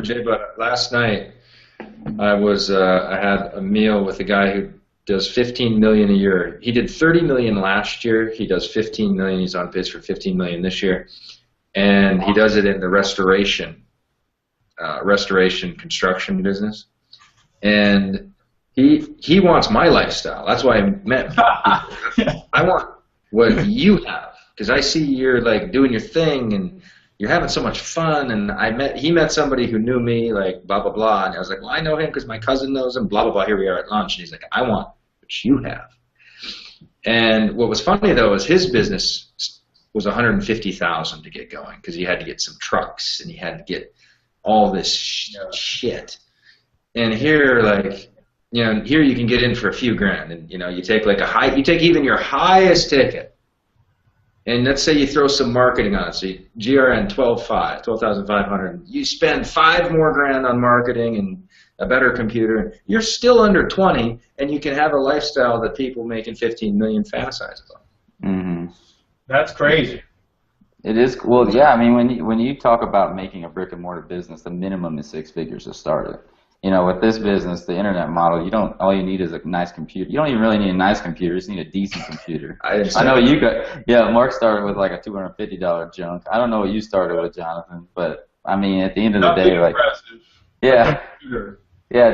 Jay, but last night I had a meal with a guy who does 15 million a year. He did 30 million last year. He does 15 million. He's on pace for 15 million this year, and he does it in the restoration construction business. And he wants my lifestyle. That's why I met him. I want what you have, because I see you're like doing your thing and you're having so much fun. And he met somebody who knew me, like blah blah blah, and I was like, well, I know him because my cousin knows him. Blah blah blah. Here we are at lunch, and he's like, I want what you have. And what was funny though is his business was 150,000 to get going because he had to get some trucks and he had to get all this shit. And here, like, you know, here you can get in for a few grand, and you know, you take like you take even your highest ticket, and let's say you throw some marketing on it. So GRN 12,500. You spend 5 more grand on marketing and a better computer. You're still under 20, and you can have a lifestyle that people making 15 million fast sizes on. Mm-hmm. That's crazy. It is. Well, yeah. I mean, when you talk about making a brick and mortar business, the minimum is 6 figures to start it. You know, with this business, the internet model, all you need is a nice computer. You don't even really need a nice computer. You just need a decent computer. I know you got, Mark started with like a $250 junk. I don't know what you started with, Jonathan, but I mean, at the end of the day, like, at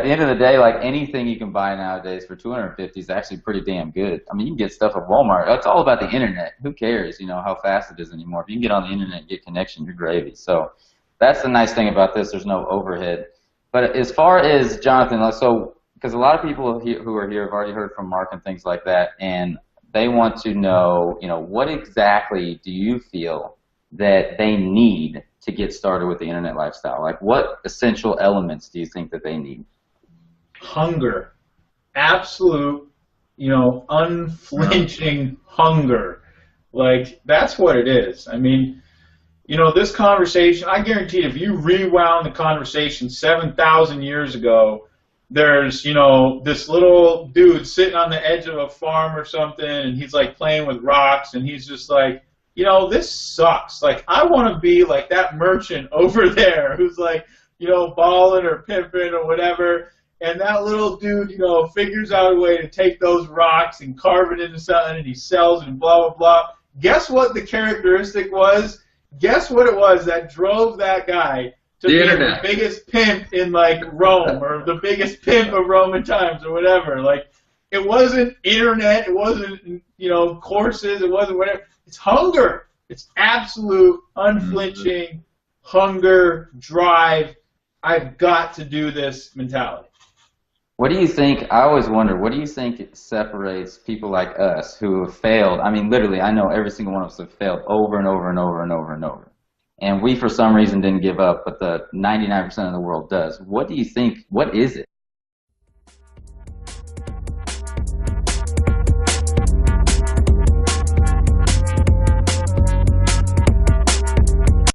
the end of the day, like anything you can buy nowadays for $250 is actually pretty damn good. I mean, you can get stuff at Walmart. It's all about the internet. Who cares, you know, how fast it is anymore? If you can get on the internet and get connection, you're gravy. So that's the nice thing about this. There's no overhead. But as far as Jonathan, so because a lot of people who are here have already heard from Mark and things like that, and they want to know, you know, what exactly do you feel that they need to get started with the internet lifestyle? Like, what essential elements do you think that they need? Hunger, absolute, you know, unflinching hunger. Like, that's what it is. I mean, you know, this conversation, I guarantee if you rewound the conversation 7,000 years ago, there's, you know, this little dude sitting on the edge of a farm or something, and he's like playing with rocks, and he's just like, you know, this sucks. Like, I want to be like that merchant over there who's like, you know, balling or pimping or whatever, and that little dude, you know, figures out a way to take those rocks and carve it into something, and he sells it and blah, blah, blah. Guess what the characteristic was? Guess what it was that drove that guy to be the biggest pimp in, like, Rome, or the biggest pimp of Roman times, or whatever. Like, it wasn't internet, it wasn't, you know, courses, it wasn't whatever. It's hunger. It's absolute, unflinching hunger, drive, I've got to do this mentality. What do you think, I always wonder, what do you think separates people like us who have failed? I mean, literally, I know every single one of us have failed over and over and over and over and over. And we, for some reason, didn't give up, but the 99% of the world does. What do you think, what is it